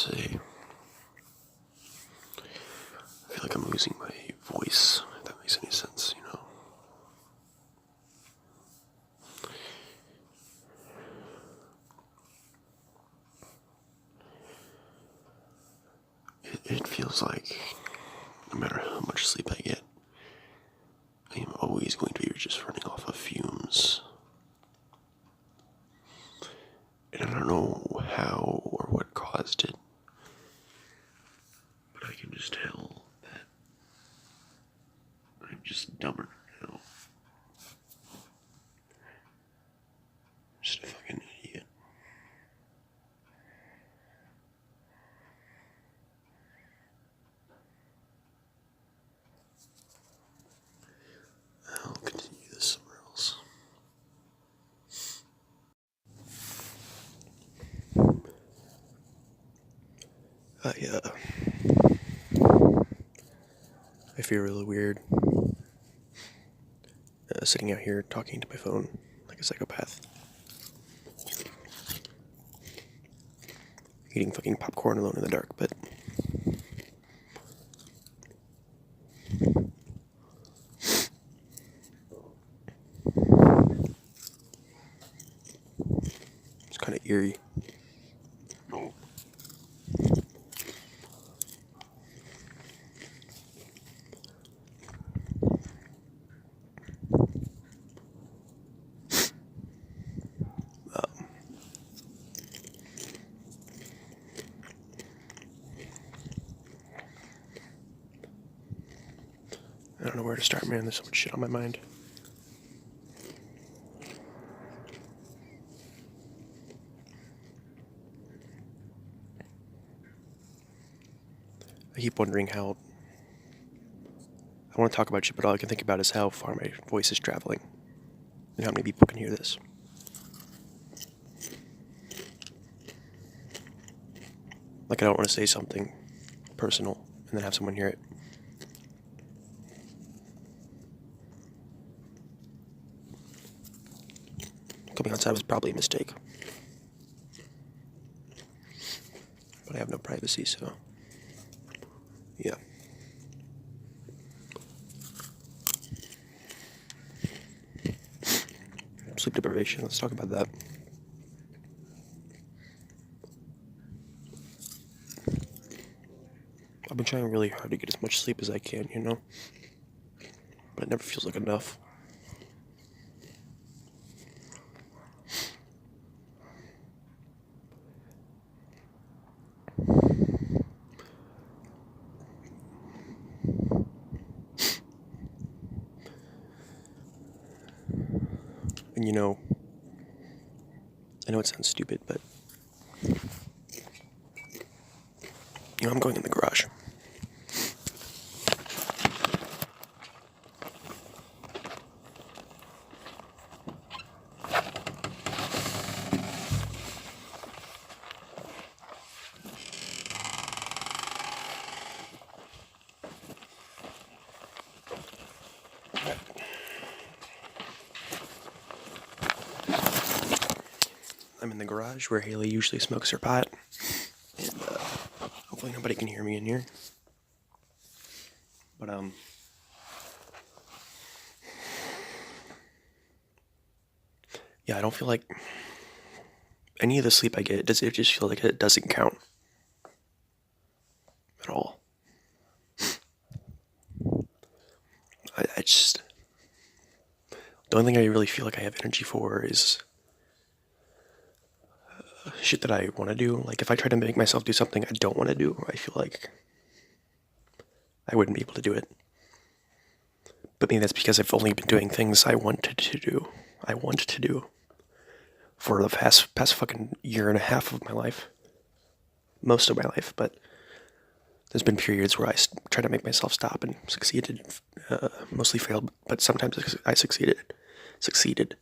say. I feel like I'm losing my voice, if that makes any sense, you know? It feels like no matter how much sleep I get, I am always going to be just running off of fumes. And I don't know how or what caused it, but I can just tell that I'm just dumber now. Just a fucking idiot. I'll continue this somewhere else. I feel really weird sitting out here talking to my phone like a psychopath. Eating fucking popcorn alone in the dark, but it's kind of eerie. I don't know where to start, man. There's so much shit on my mind. I keep wondering how... I want to talk about shit, but all I can think about is how far my voice is traveling. And how many people can hear this. Like, I don't want to say something personal and then have someone hear it. Coming outside was probably a mistake. But I have no privacy, so... yeah. Sleep deprivation, let's talk about that. I've been trying really hard to get as much sleep as I can, you know? But it never feels like enough. And you know, I know it sounds stupid, but you know, I'm going in the garage. I'm in the garage where Haley usually smokes her pot, and hopefully nobody can hear me in here. But yeah, I don't feel like any of the sleep I get. It just feel like it doesn't count at all. I just, the only thing I really feel like I have energy for is shit that I want to do. Like, if I try to make myself do something I don't want to do, I feel like I wouldn't be able to do it. But maybe that's because I've only been doing things I wanted to do. For the past fucking year and a half of my life. Most of my life, but there's been periods where I try to make myself stop and succeeded. Mostly failed, but sometimes I succeeded.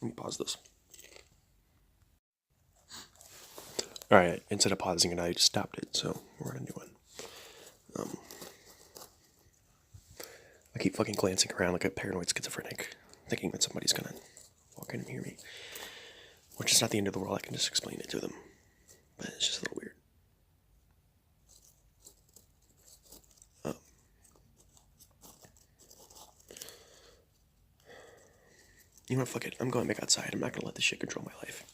Let me pause this. Alright, instead of pausing it, I just stopped it, so we're on a new one. I keep fucking glancing around like a paranoid schizophrenic, thinking that somebody's gonna walk in and hear me. Which is not the end of the world, I can just explain it to them. But it's just a little weird. You know what, fuck it. I'm going back outside. I'm not gonna let this shit control my life.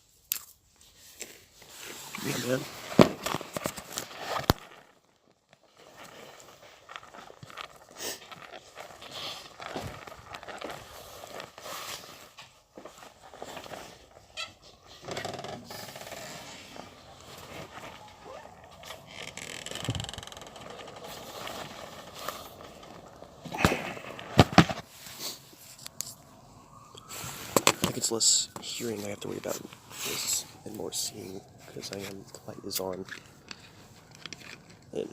Yeah, man. I think it's less hearing I have to worry about this and more seeing, because the light is on. And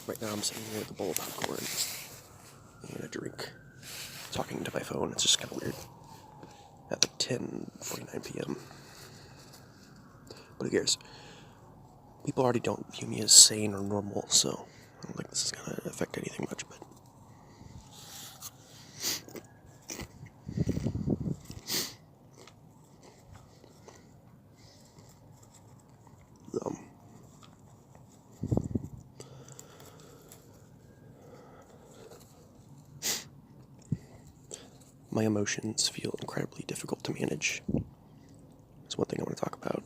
right now I'm sitting here with a bowl of popcorn and a drink, talking to my phone. It's just kind of weird at like 10:49 p.m. But who cares? People already don't view me as sane or normal, so I don't think this is gonna affect anything much, but my emotions feel incredibly difficult to manage. That's one thing I want to talk about.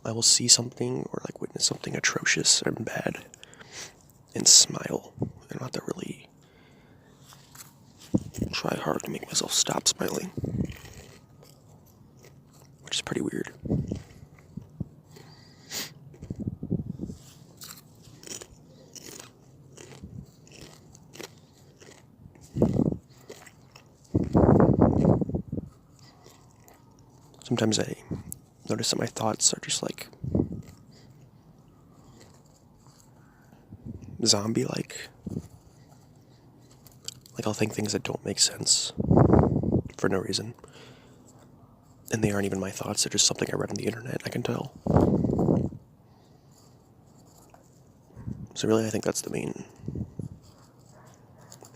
I will see something or like witness something atrocious and bad and smile. I don't have to really try hard to make myself stop smiling, which is pretty weird. Sometimes I notice that my thoughts are just like zombie-like. Like I'll think things that don't make sense for no reason. And they aren't even my thoughts, they're just something I read on the internet, I can tell. So really I think that's the main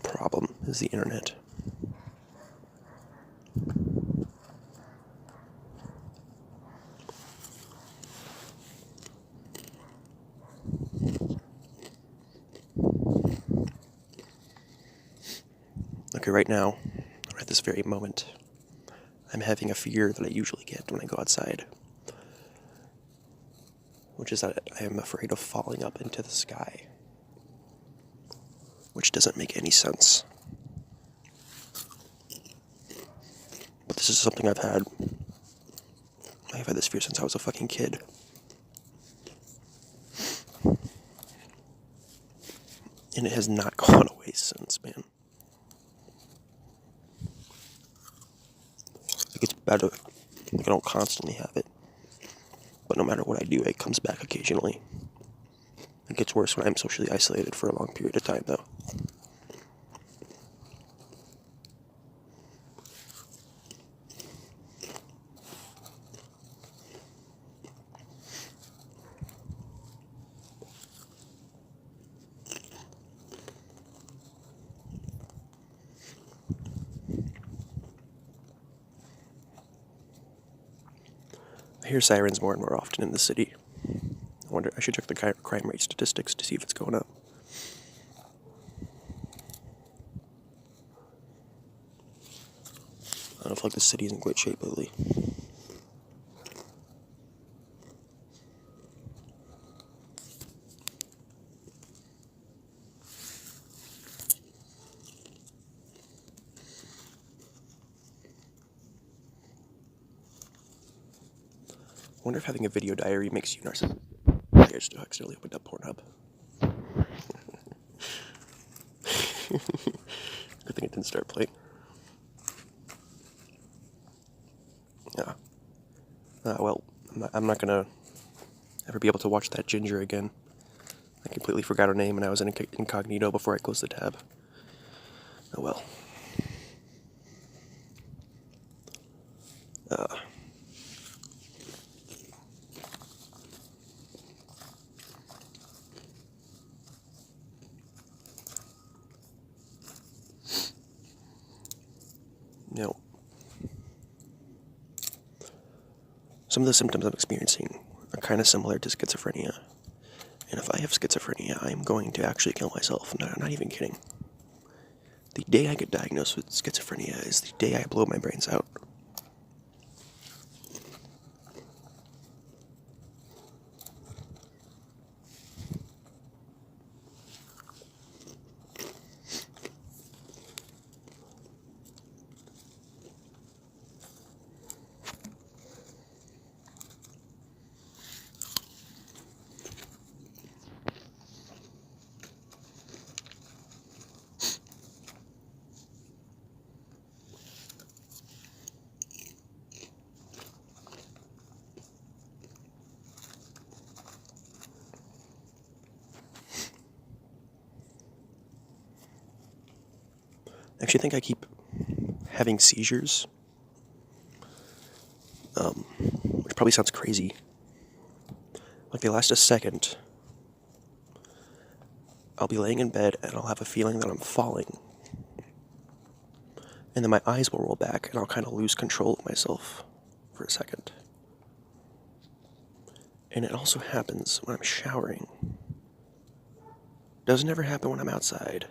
problem, is the internet. Okay, right now, at this very moment, I'm having a fear that I usually get when I go outside, which is that I am afraid of falling up into the sky, which doesn't make any sense. But this is something I've had this fear since I was a fucking kid. And it has not gone away since, man. It gets better. Like I don't constantly have it. But no matter what I do, it comes back occasionally. It gets worse when I'm socially isolated for a long period of time, though. I hear sirens more and more often in the city. I wonder, I should check the crime rate statistics to see if it's going up. I feel like the city's in great shape lately. I wonder if having a video diary makes you narcissistic. I just accidentally opened up Pornhub. Good thing it didn't start playing. Yeah. Well, I'm not gonna ever be able to watch that Ginger again. I completely forgot her name and I was in incognito before I closed the tab. Oh well. You know, some of the symptoms I'm experiencing are kind of similar to schizophrenia. And if I have schizophrenia, I'm going to actually kill myself. No, I'm not even kidding. The day I get diagnosed with schizophrenia is the day I blow my brains out. I actually think I keep having seizures, which probably sounds crazy. Like they last a second. I'll be laying in bed and I'll have a feeling that I'm falling. And then my eyes will roll back and I'll kind of lose control of myself for a second. And it also happens when I'm showering. Doesn't ever happen when I'm outside.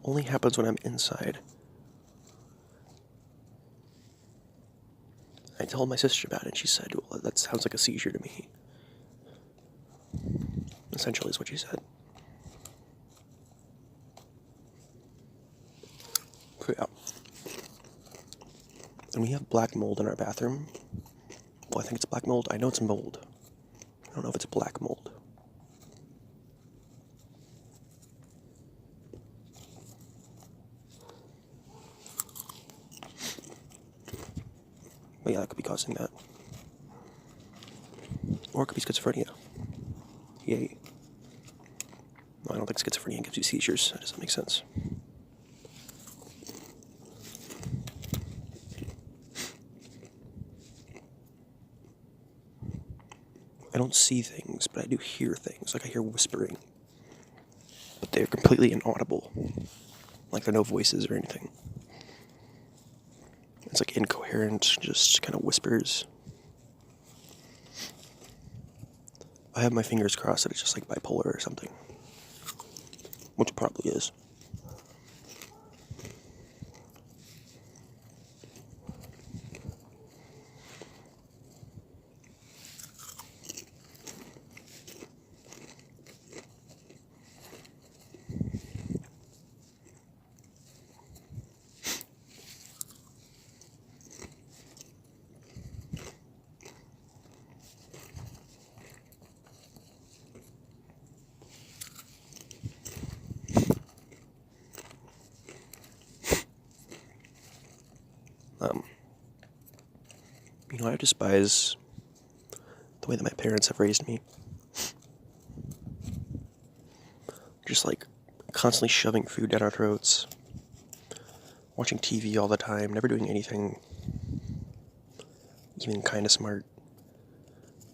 Only happens when I'm inside. I told my sister about it and she said, well, that sounds like a seizure to me. Essentially is what she said. So yeah. And we have black mold in our bathroom. Well, I think it's black mold. I know it's mold. I don't know if it's black mold. But yeah, that could be causing that. Or it could be schizophrenia. Yay. No, I don't think schizophrenia gives you seizures. That doesn't make sense. I don't see things, but I do hear things. Like I hear whispering. But they're completely inaudible. Like there are no voices or anything. It's like incoherent, just kind of whispers. I have my fingers crossed that it's just like bipolar or something. Which it probably is. I despise the way that my parents have raised me. Just like constantly shoving food down our throats, watching TV all the time, never doing anything even kind of smart.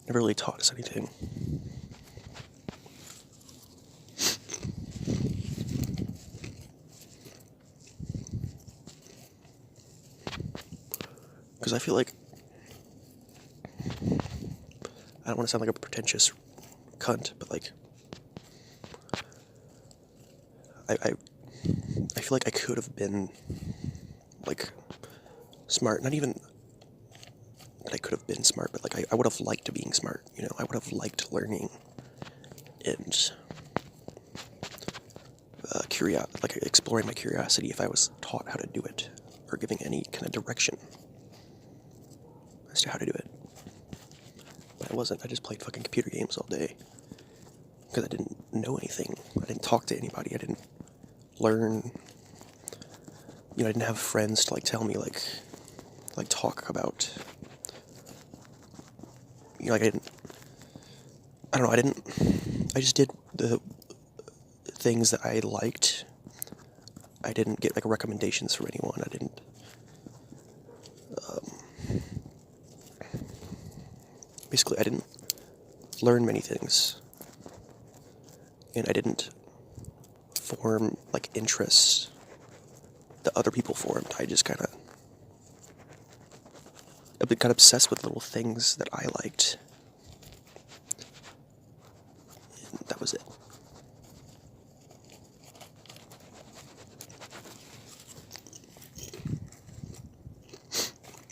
Never really taught us anything. Because I feel like I don't want to sound like a pretentious cunt, but like I feel like I could have been like smart. Not even that I could have been smart, but like I would have liked being smart. I would have liked learning and like exploring my curiosity if I was taught how to do it or giving any kind of direction as to how to do it. But I wasn't. I just played fucking computer games all day because I didn't know anything. I didn't talk to anybody. I didn't learn. I didn't have friends to tell me talk about. I don't know. I just did the things that I liked. I didn't get recommendations from anyone. I didn't. Basically, I didn't learn many things, and I didn't form interests that other people formed. I just got obsessed with little things that I liked, and that was it.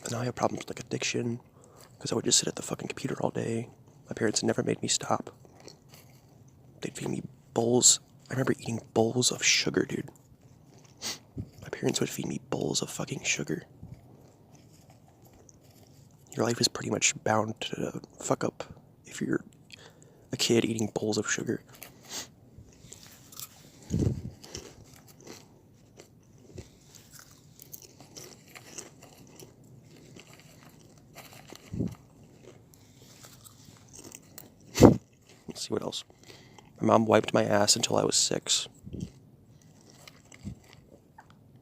And now I have problems with addiction, because I would just sit at the fucking computer all day. My parents never made me stop. They'd feed me bowls. I remember eating bowls of sugar, dude. My parents would feed me bowls of fucking sugar. Your life is pretty much bound to fuck up if you're a kid eating bowls of sugar. Let's see what else. My mom wiped my ass until I was 6.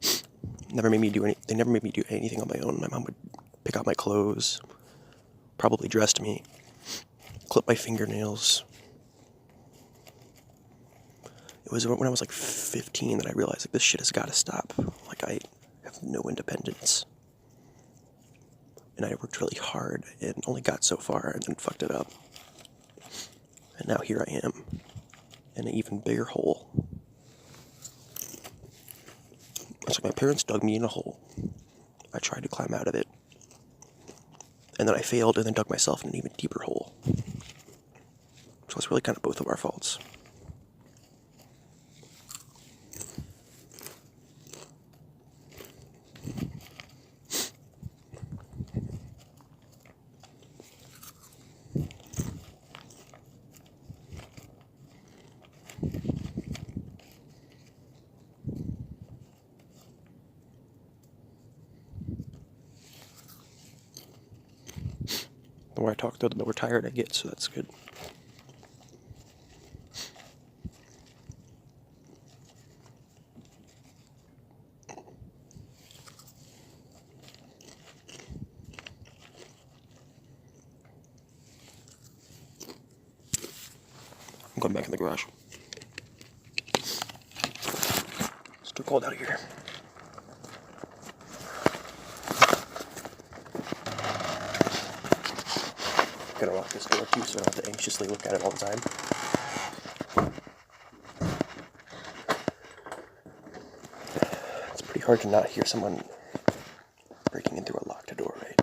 They never made me do anything on my own. My mom would pick out my clothes, probably dressed me, clip my fingernails. It was when I was 15 that I realized this shit has got to stop. I have no independence. And I worked really hard and only got so far and then fucked it up. And now here I am, in an even bigger hole. It's my parents dug me in a hole. I tried to climb out of it. And then I failed and then dug myself in an even deeper hole. So it's really kind of both of our faults. The more I talk, though, the more tired I get, so that's good. I'm going back in the garage. It's too cold out here. I'm gonna lock this door too, so I don't have to anxiously look at it all the time. It's pretty hard to not hear someone breaking in through a locked door, right?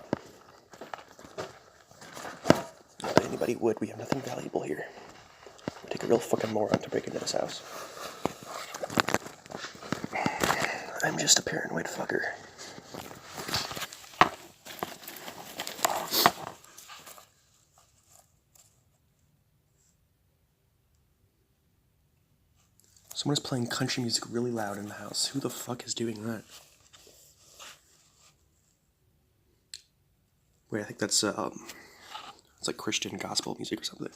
Not that anybody would. We have nothing valuable here. It would take a real fucking moron to break into this house. I'm just a paranoid fucker. Someone is playing country music really loud in the house. Who the fuck is doing that? Wait, I think that's it's Christian gospel music or something.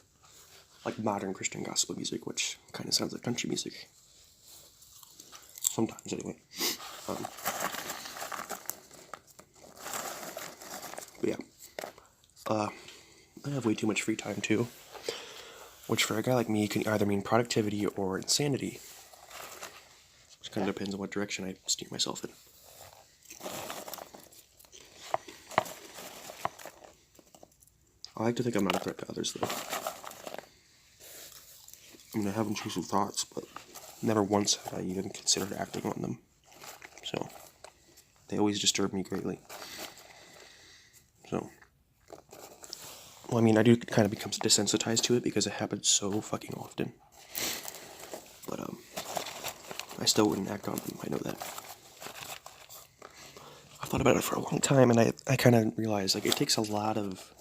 Modern Christian gospel music, which kind of sounds like country music. Sometimes, anyway. But yeah. I have way too much free time, too. Which, for a guy like me, can either mean productivity or insanity. Which kind of depends on what direction I steer myself in. I like to think I'm not a threat to others, though. I have intrusive thoughts, but never once have I even considered acting on them. So, they always disturb me greatly. So, well, I do kind of become desensitized to it because it happens so fucking often. But, I still wouldn't act on them, I know that. I've thought about it for a long time, and I kind of realized, it takes a lot of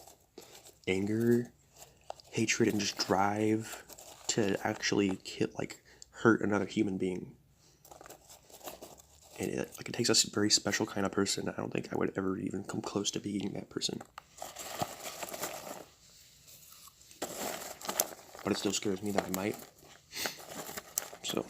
anger, hatred, and just drive to actually hurt another human being. And it takes a very special kind of person. I don't think I would ever even come close to being that person. But it still scares me that I might. So.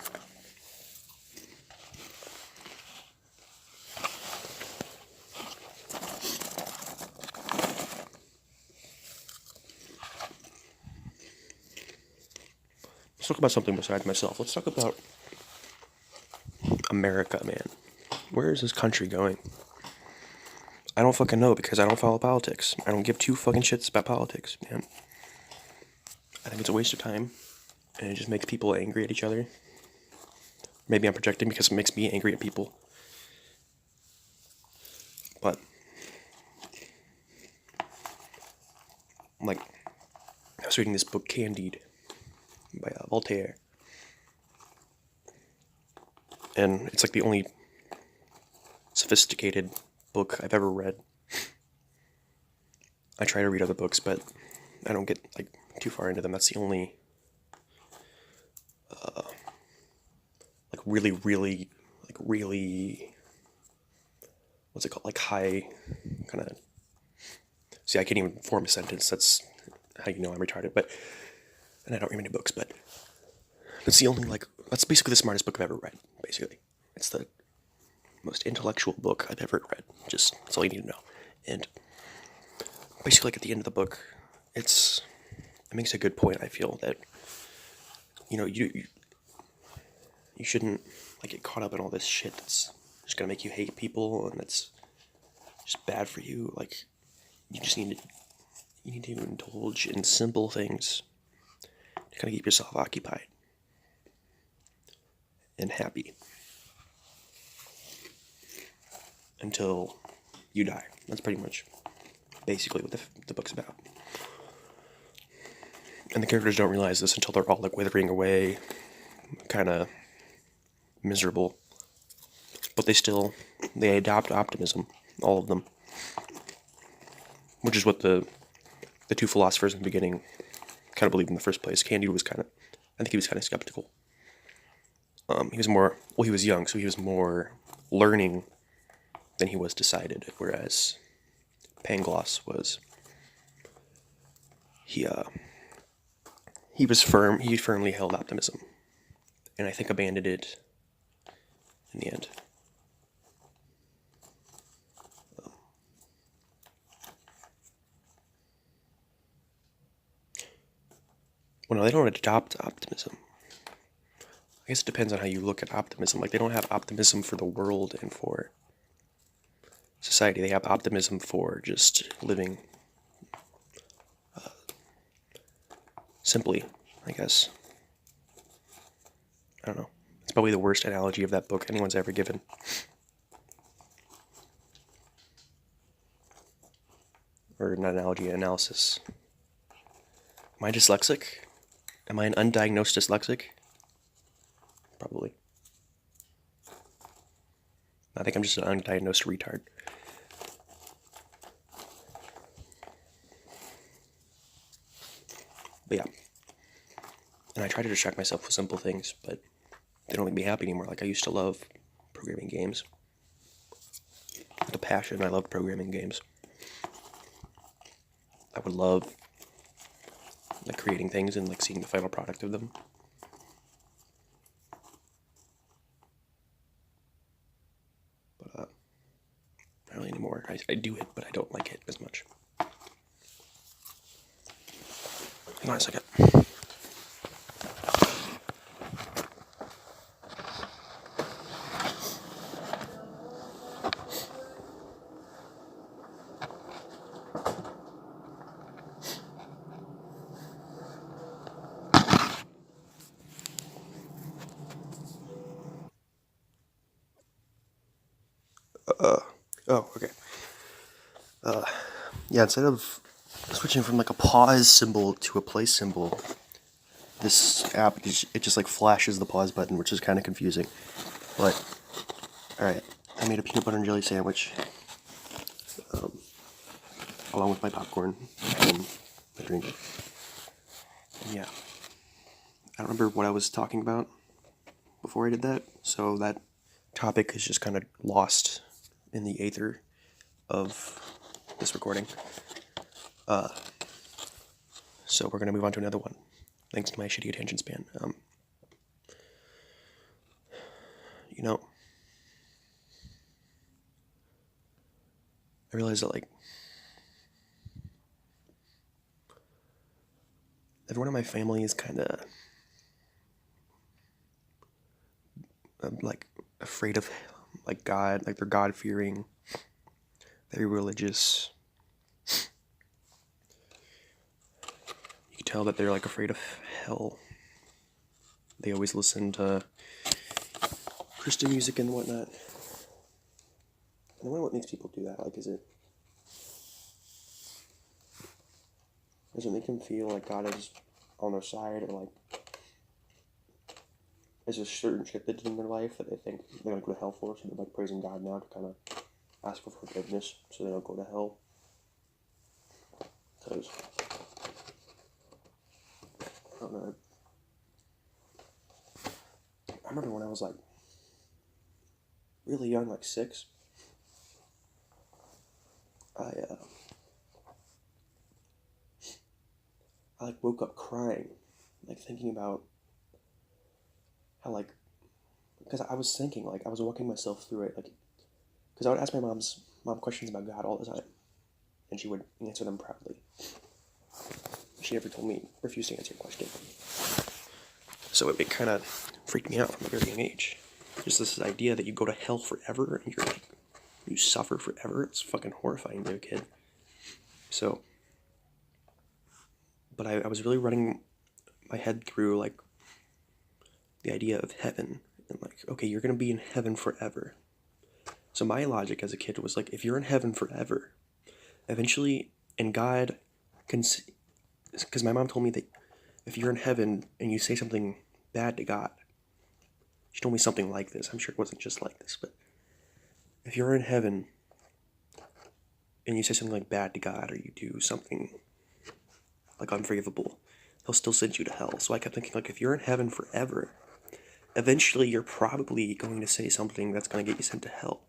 Let's talk about something besides myself. Let's talk about America, man. Where is this country going? I don't fucking know because I don't follow politics. I don't give two fucking shits about politics, man. I think it's a waste of time, and it just makes people angry at each other. Maybe I'm projecting because it makes me angry at people. But, like, I was reading this book, Candide, by Voltaire. And it's like the only sophisticated book I've ever read. I try to read other books, but I don't get, like, too far into them. That's the only, like, really, what's it called? Like, high, kind of, see, I can't even form a sentence. That's how you know I'm retarded, but, and I don't read many books, but that's the only, like, that's basically the smartest book I've ever read, basically. It's the most intellectual book I've ever read. Just, that's all you need to know. And basically, like, at the end of the book, it makes a good point, I feel, that, you know, you shouldn't, like, get caught up in all this shit that's just gonna make you hate people, and that's just bad for you. Like, you need to indulge in simple things to kind of keep yourself occupied and happy until you die. That's pretty much basically what the book's about. And the characters don't realize this until they're all, like, withering away, kind of miserable. But they adopt optimism, all of them. Which is what the two philosophers in the beginning kind of believed in the first place. Candide was I think he was kind of skeptical. He was young, so he was more learning than he was decided, whereas Pangloss was, he firmly held optimism, and I think abandoned it in the end. Well, no, they don't adopt optimism. I guess it depends on how you look at optimism. Like, they don't have optimism for the world and for society. They have optimism for just living simply, I guess. I don't know. It's probably the worst analogy of that book anyone's ever given. Or not analogy, analysis. Am I dyslexic? Am I an undiagnosed dyslexic? Probably. I think I'm just an undiagnosed retard. But yeah. And I try to distract myself with simple things, but they don't make me happy anymore. Like, I used to love programming games. With a passion, I loved programming games. I would love, like, creating things and, like, seeing the final product of them. But not really anymore. I do it, but I don't like it as much. Hang on a second. Oh, okay. Yeah, instead of switching from, like, a pause symbol to a play symbol, this app, it just, like, flashes the pause button, which is kind of confusing. But, alright, I made a peanut butter and jelly sandwich, along with my popcorn and my drink. And yeah, I don't remember what I was talking about before I did that, so that topic is just kind of lost in the aether of this recording. So we're going to move on to another one, thanks to my shitty attention span. You know, I realized that, like, everyone in my family is kind of, like, afraid of, like, God. Like, they're God-fearing, very religious. You can tell that they're, like, afraid of hell. They always listen to Christian music and whatnot. I wonder what makes people do that. Like, does it make them feel like God is on their side, or like is there certain shit they did in their life that they think they're gonna go to hell for, so they're like praising God now to kind of ask for forgiveness so they don't go to hell? Because I don't know. I remember when I was like really young, like 6. I like woke up crying, like thinking about how, like, because I was thinking, like, I was walking myself through it, like, because I would ask my mom questions about God all the time, and she would answer them proudly. She never told me, refused to answer a question. So it kind of freaked me out from a very young age. Just this idea that you go to hell forever, and you're like, you suffer forever. It's fucking horrifying to a kid. So, but I was really running my head through, like, the idea of heaven, and like, okay, you're gonna be in heaven forever. So my logic as a kid was like, if you're in heaven forever, eventually, and God can, because my mom told me that if you're in heaven and you say something bad to God, she told me something like this. I'm sure it wasn't just like this, but if you're in heaven and you say something like bad to God, or you do something like unforgivable, he'll still send you to hell. So I kept thinking, like, if you're in heaven forever, eventually you're probably going to say something that's going to get you sent to hell.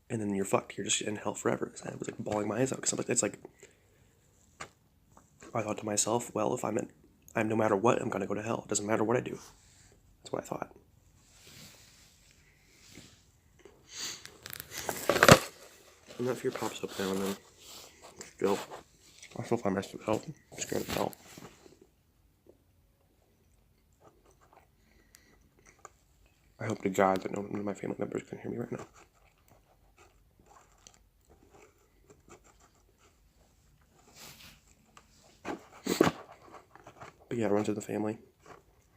And then you're fucked. You're just in hell forever. So I was like bawling my eyes out, because it's like, I thought to myself, well, if I'm no matter what, I'm going to go to hell. It doesn't matter what I do. That's what I thought. And that fear pops up now and then. Still, I still find myself scared of hell. I hope to God that none of my family members can hear me right now. But yeah, it runs in the family.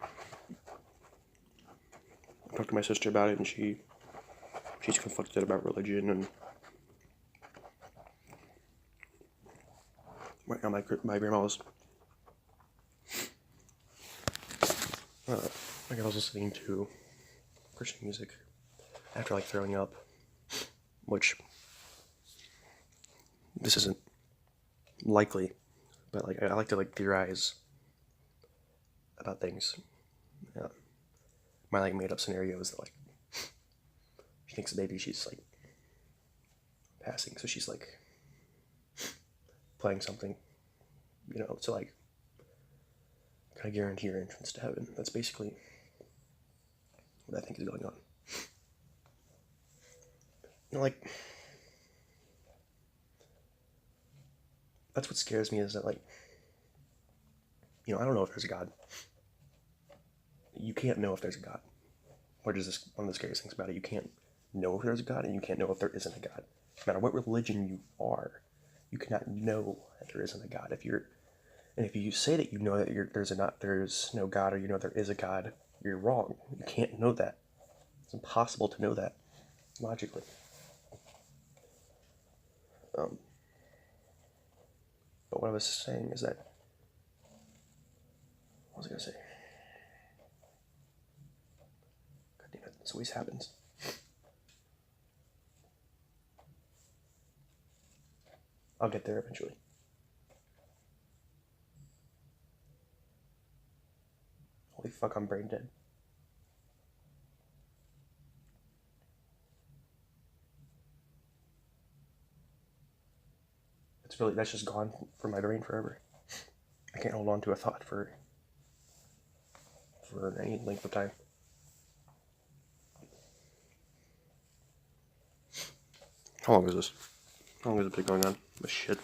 I talked to my sister about it, and she's conflicted about religion, and right now my grandma's my grandma's listening to Christian music after, like, throwing up, which this isn't likely, but like I like to, like, theorize about things. My, like, made up scenario is that, like, she thinks maybe she's, like, passing, so she's, like, playing something, to, like, kind of guarantee her entrance to heaven. That's basically what I think is going on. Like, that's what scares me, is that, like, I don't know if there's a God. You can't know if there's a God. Which is one of the scariest things about it. You can't know if there's a God, and you can't know if there isn't a God. No matter what religion you are, you cannot know that there isn't a God. If you say that you know that there's no God, or there is a God, you're wrong. You can't know that. It's impossible to know that logically. But what I was saying is that, what was I gonna say? God damn it, this always happens. I'll get there eventually. Holy fuck, I'm brain dead. That's just gone from my brain forever. I can't hold on to a thought for any length of time. How long is this? How long has it been going on? This shit.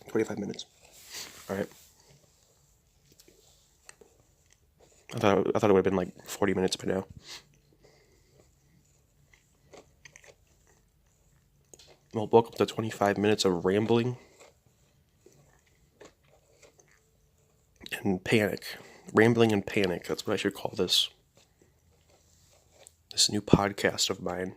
$25 minutes. All right. I thought it would have been like 40 minutes by now. Well, welcome to 25 minutes of rambling and panic. Rambling and panic. That's what I should call this. This new podcast of mine.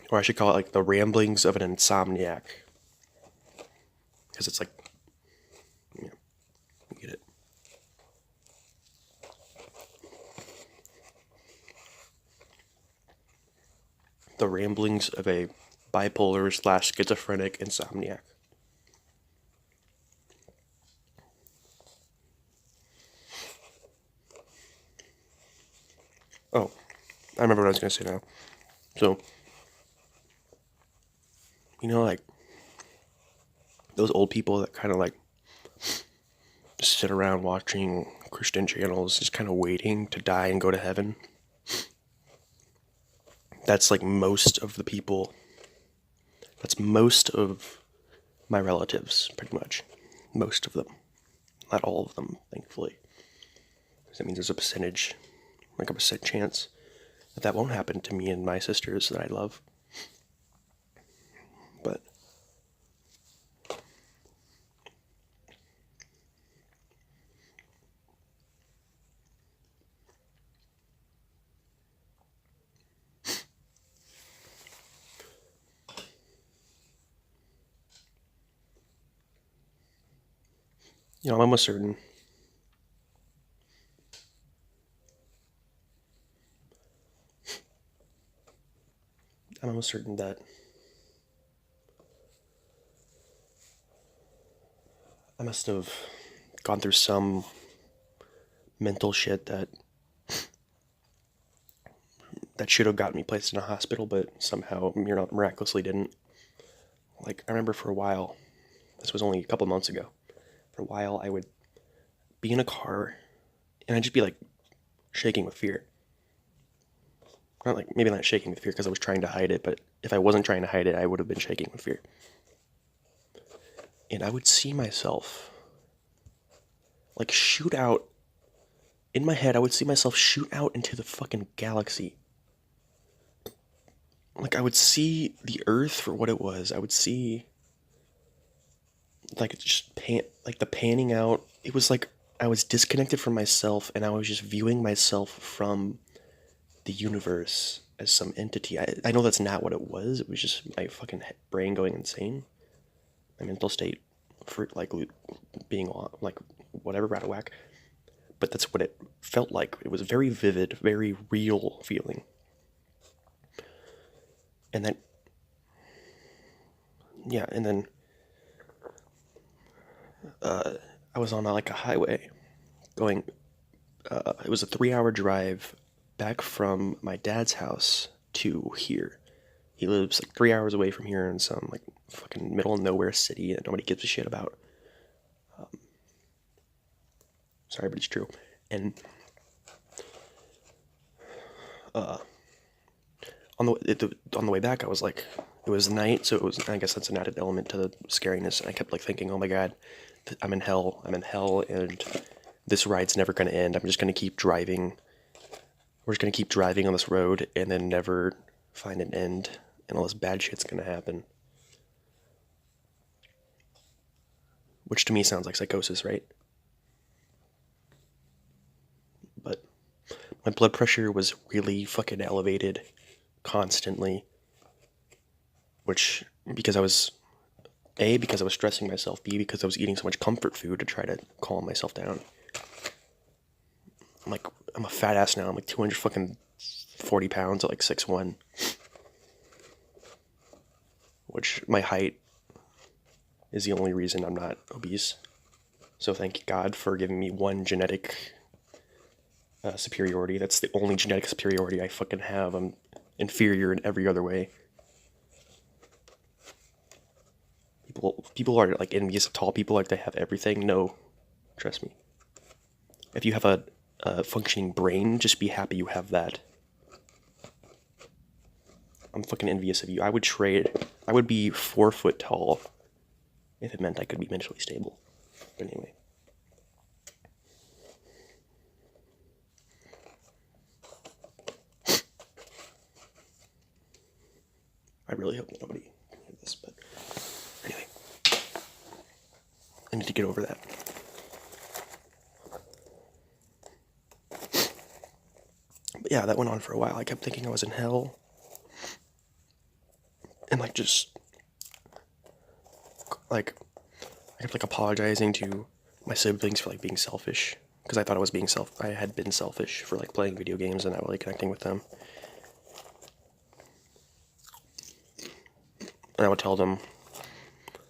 Or I should call it like the ramblings of an insomniac. Because it's like, you get it. The ramblings of a bipolar / schizophrenic insomniac. Oh, I remember what I was going to say now. So, like, those old people that kind of like just sit around watching Christian channels, just kind of waiting to die and go to heaven. That's like most of the people. That's most of my relatives, pretty much. Most of them. Not all of them, thankfully. Because that means there's a percentage, like a percent chance that won't happen to me and my sisters that I love. But I'm almost certain that I must have gone through some mental shit that should have gotten me placed in a hospital, but somehow miraculously didn't. Like, I remember for a while, this was only a couple months ago, for a while I would be in a car and I'd just be like shaking with fear. Maybe not shaking with fear because I was trying to hide it, but if I wasn't trying to hide it, I would have been shaking with fear. And I would see myself like shoot out, in my head, I would see myself shoot out into the fucking galaxy. Like, I would see the Earth for what it was. I would see, like, the panning out. It was like I was disconnected from myself, and I was just viewing myself from the universe as some entity. I know that's not what it was. It was just my fucking brain going insane. My mental state for like being like whatever out of whack. But that's what it felt like. It was a very vivid, very real feeling. And then, I was on like a highway going, it was a 3-hour drive back from my dad's house to here. He lives like 3 hours away from here in some like fucking middle of nowhere city that nobody gives a shit about. Sorry, but it's true. And on the way back, I was like, it was night, so I guess that's an added element to the scariness. And I kept like thinking, oh my god, I'm in hell, and this ride's never gonna end. I'm just gonna keep driving. We're just gonna keep driving on this road and then never find an end, and all this bad shit's gonna happen. Which to me sounds like psychosis, right? But my blood pressure was really fucking elevated constantly, which because I was stressing myself, B, because I was eating so much comfort food to try to calm myself down. I'm a fat ass now. I'm like 240 pounds at like 6'1", which my height is the only reason I'm not obese. So thank God for giving me one genetic superiority. That's the only genetic superiority I fucking have. I'm inferior in every other way. People are like envious of tall people, like they have everything. No, trust me. If you have a functioning brain, just be happy you have that. I'm fucking envious of you. I would be 4 foot tall if it meant I could be mentally stable. But anyway. I really hope nobody can hear this, but anyway. I need to get over that. But yeah, that went on for a while. I kept thinking I was in hell. And I kept apologizing to my siblings for being selfish. Because I thought I had been selfish for playing video games and not really connecting with them. And I would tell them,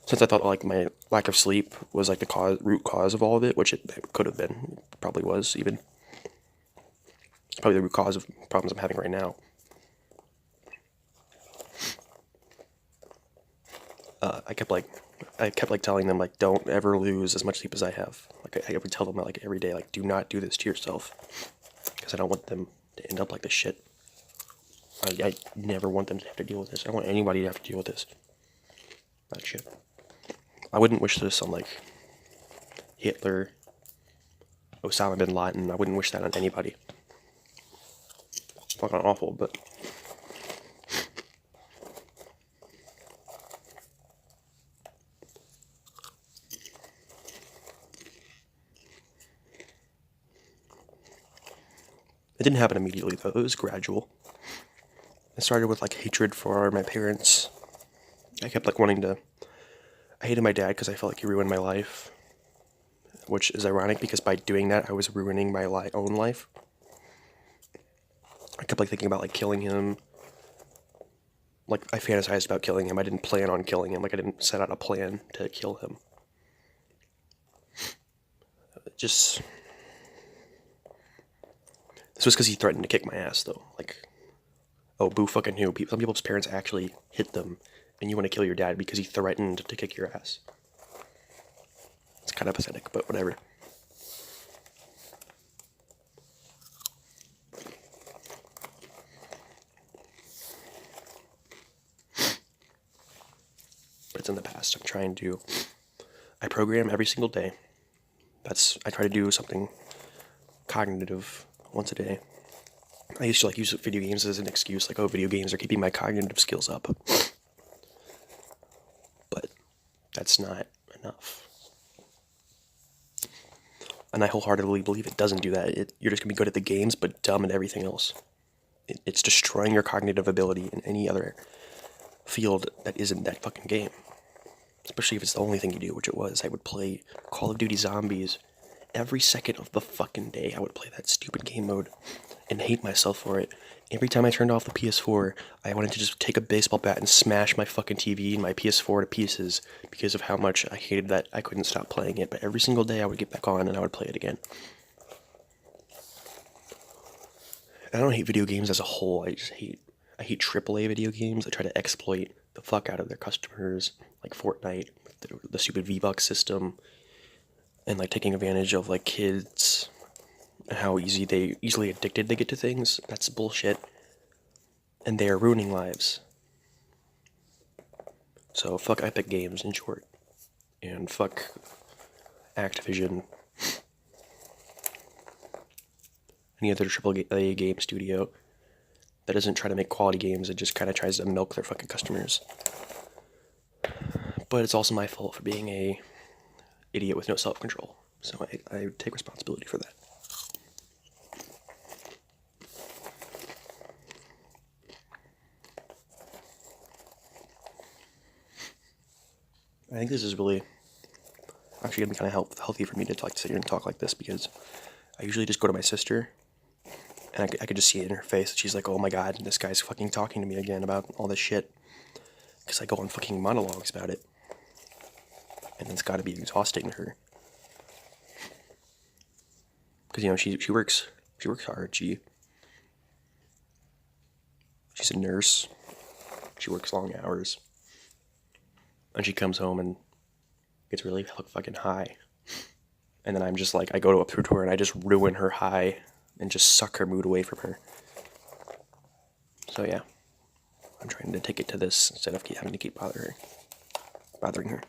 since I thought my lack of sleep was the root cause of all of it, which it could have been, probably was even. It's probably the root cause of problems I'm having right now. I kept telling them don't ever lose as much sleep as I have. I would tell them every day do not do this to yourself, because I don't want them to end up like this shit. I never want them to have to deal with this. I don't want anybody to have to deal with this. That shit. I wouldn't wish this on Hitler, Osama bin Laden. I wouldn't wish that on anybody. It's fucking awful, but it didn't happen immediately though. It was gradual. It started with hatred for my parents. I kept I hated my dad because I felt like he ruined my life, which is ironic because by doing that I was ruining my own life. I kept thinking about killing him. I fantasized about killing him. I didn't plan on killing him. I didn't set out a plan to kill him. This was because he threatened to kick my ass though. Oh, boo fucking who? Some people's parents actually hit them, and you want to kill your dad because he threatened to kick your ass. It's kind of pathetic, but whatever. But it's in the past. I program every single day. I try to do something cognitive once a day. I used to use video games as an excuse, oh, video games are keeping my cognitive skills up. But that's not enough. And I wholeheartedly believe it doesn't do that. You're just going to be good at the games, but dumb at everything else. It's destroying your cognitive ability in any other field that isn't that fucking game. Especially if it's the only thing you do, which it was. I would play Call of Duty Zombies every second of the fucking day. I would play that stupid game mode and hate myself for it. Every time I turned off the PS4, I wanted to just take a baseball bat and smash my fucking TV and my PS4 to pieces because of how much I hated that I couldn't stop playing it. But every single day I would get back on and I would play it again. And I don't hate video games as a whole. I hate AAA video games. I try to exploit the fuck out of their customers, like Fortnite, the stupid V-Bucks system, and taking advantage of kids and how easily addicted they get to things. That's bullshit. And they are ruining lives. So fuck Epic Games in short. And fuck Activision. Any other AAA game studio that doesn't try to make quality games. It just kind of tries to milk their fucking customers. But it's also my fault for being a idiot with no self-control. So I take responsibility for that. I think this is really actually gonna be kind of healthy for me to sit here and talk like this, because I usually just go to my sister and I could just see it in her face. She's like, oh my god, this guy's fucking talking to me again about all this shit. Because I go on fucking monologues about it. And it's gotta be exhausting to her. because she works hard. She's a nurse. She works long hours, and she comes home and gets really fucking high. And then I'm just like, I go up to her and I just ruin her high and just suck her mood away from her. So yeah, I'm trying to take it to this instead of having to keep bothering her.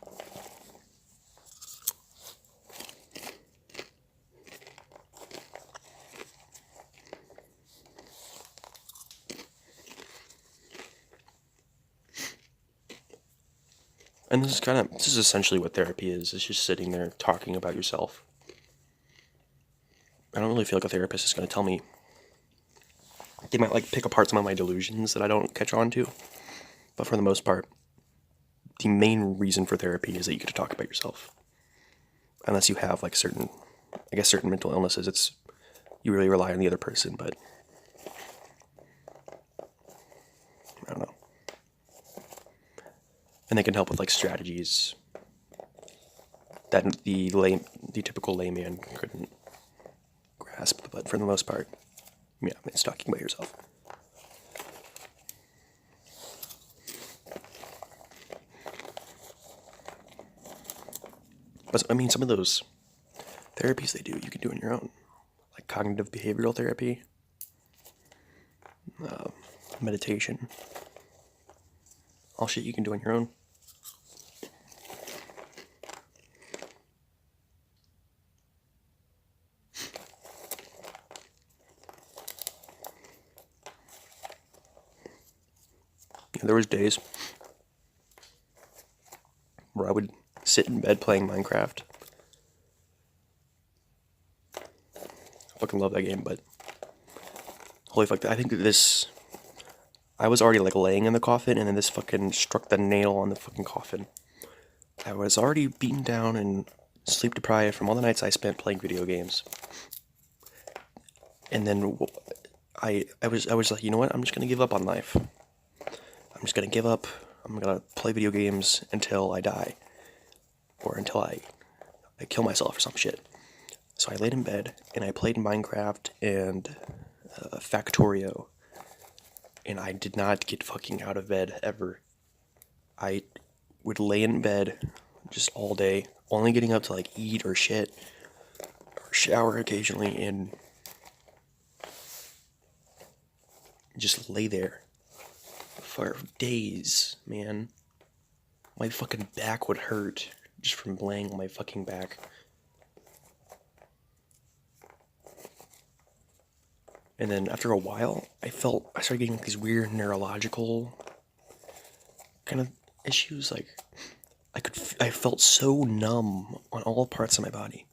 And this is essentially what therapy is. It's just sitting there talking about yourself. I don't really feel like a therapist is going to tell me. They might like pick apart some of my delusions that I don't catch on to. But for the most part, the main reason for therapy is that you get to talk about yourself. Unless you have like certain mental illnesses, you really rely on the other person, but I don't know. And they can help with like strategies that the typical layman couldn't grasp. But for the most part, yeah, it's talking about yourself. But I mean, some of those therapies they do, you can do on your own, like cognitive behavioral therapy, meditation, all shit you can do on your own. There was days where I would sit in bed playing Minecraft. I fucking love that game, but holy fuck, I think this, I was already like laying in the coffin and then this fucking struck the nail on the fucking coffin. I was already beaten down and sleep deprived from all the nights I spent playing video games. And then I was like, you know what, I'm just gonna give up on life. I'm just gonna give up. I'm gonna play video games until I die. Or until I kill myself or some shit. So I laid in bed and I played Minecraft and Factorio. And I did not get fucking out of bed ever. I would lay in bed just all day, only getting up to like eat or shit, or shower occasionally, and just lay there for days, man. My fucking back would hurt just from laying on my fucking back. And then after a while, I started getting like these weird neurological kind of issues. Like I felt so numb on all parts of my body.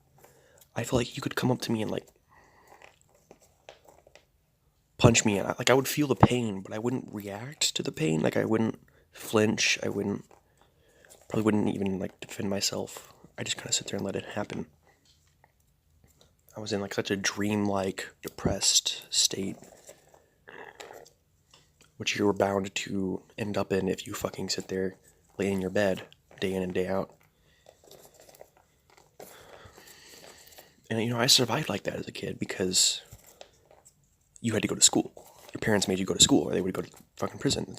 I felt like you could come up to me and like punch me, and I would feel the pain, but I wouldn't react to the pain. Like I wouldn't flinch. Probably wouldn't even like defend myself. I just kind of sit there and let it happen. I was in like such a dreamlike, depressed state, which you're bound to end up in if you fucking sit there, lay in your bed, day in and day out. And you know, I survived like that as a kid because you had to go to school. Your parents made you go to school, or they would go to fucking prison.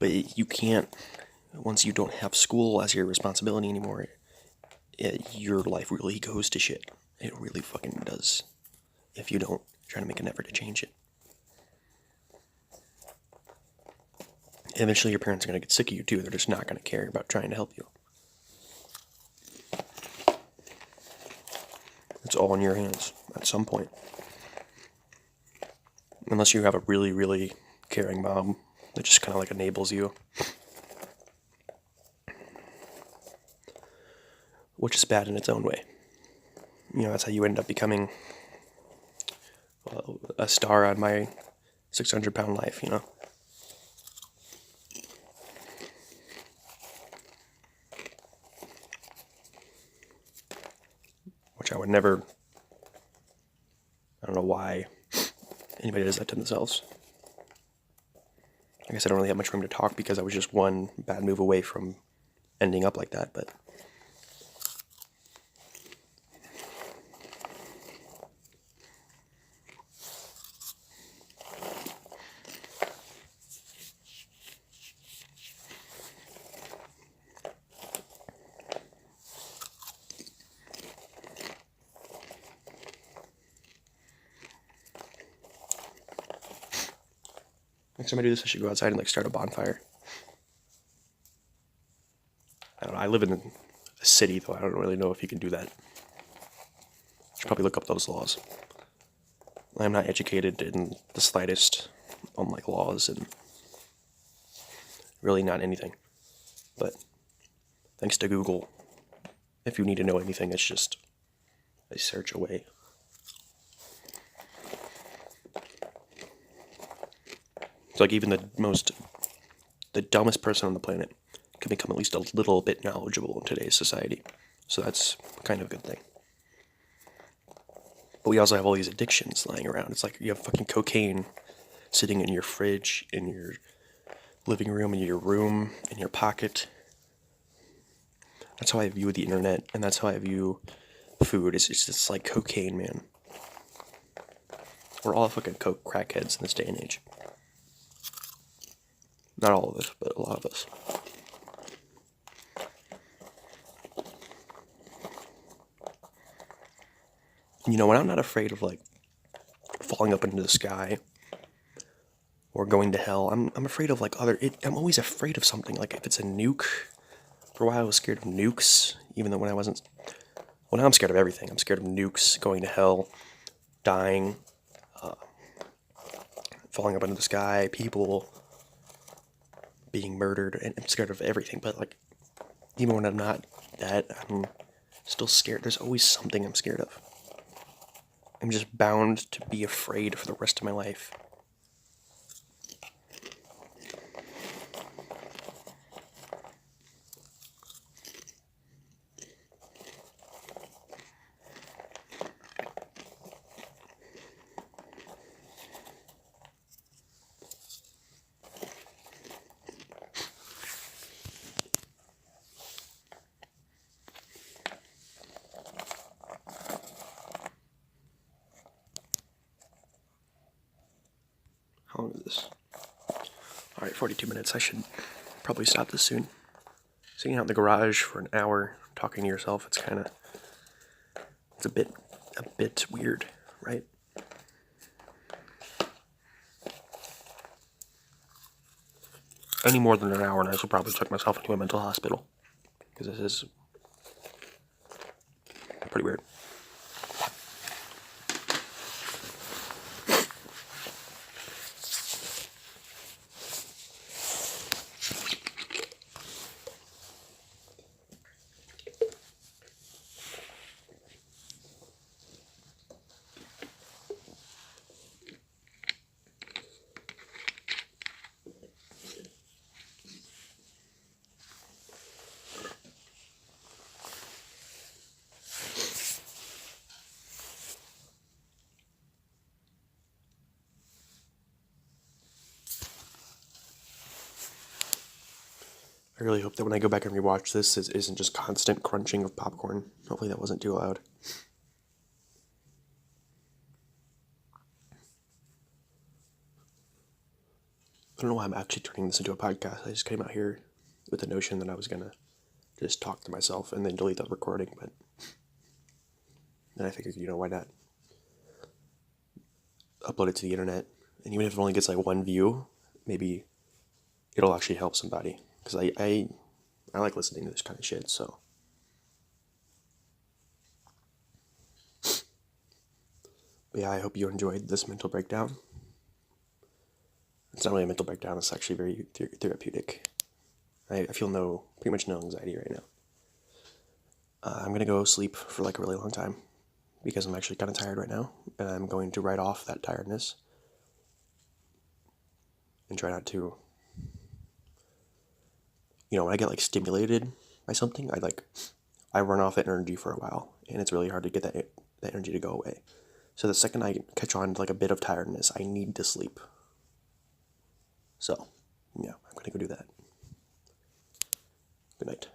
But you can't. Once you don't have school as your responsibility anymore, your life really goes to shit. It really fucking does. If you don't try to make an effort to change it. Eventually your parents are going to get sick of you too. They're just not going to care about trying to help you. It's all in your hands at some point. Unless you have a really, really caring mom that just kind of like enables you. Which is bad in its own way. You know, that's how you end up becoming a star on my 600-pound life, you know? Which I would never... I don't know why anybody does that to themselves. I guess I don't really have much room to talk because I was just one bad move away from ending up like that, but... Next time I do this, I should go outside and like start a bonfire. I don't know. I live in a city, though. I don't really know if you can do that. I should probably look up those laws. I'm not educated in the slightest on like laws and really not anything. But thanks to Google, if you need to know anything, it's just a search away. It's like even the dumbest person on the planet can become at least a little bit knowledgeable in today's society. So that's kind of a good thing. But we also have all these addictions lying around. It's like you have fucking cocaine sitting in your fridge, in your living room, in your room, in your pocket. That's how I view the internet, and that's how I view food. It's just like cocaine, man. We're all fucking coke crackheads in this day and age. Not all of us, but a lot of us. You know, when I'm not afraid of like falling up into the sky or going to hell, I'm afraid of like I'm always afraid of something. Like if it's a nuke. For a while I was scared of nukes, even though when I wasn't. Well, now I'm scared of everything. I'm scared of nukes, going to hell, dying, falling up into the sky, people being murdered, and I'm scared of everything. But like, even when I'm not that, I'm still scared. There's always something I'm scared of. I'm just bound to be afraid for the rest of my life. How long is this? Alright, 42 minutes. I should probably stop this soon. Sitting out in the garage for an hour, talking to yourself, it's a bit weird, right? Any more than an hour and I should probably check myself into a mental hospital. Because this is pretty weird. I really hope that when I go back and rewatch this, it isn't just constant crunching of popcorn. Hopefully that wasn't too loud. I don't know why I'm actually turning this into a podcast. I just came out here with the notion that I was gonna just talk to myself and then delete that recording, but then I figured, why not upload it to the internet? And even if it only gets like one view, maybe it'll actually help somebody. Because I like listening to this kind of shit, so. But yeah, I hope you enjoyed this mental breakdown. It's not really a mental breakdown, it's actually very therapeutic. I feel pretty much no anxiety right now. I'm going to go sleep for like a really long time because I'm actually kind of tired right now, and I'm going to write off that tiredness and try not to, when I get like stimulated by something, I run off that energy for a while, and it's really hard to get that energy to go away. So the second I catch on to like a bit of tiredness, I need to sleep. So, yeah, I'm going to go do that. Good night.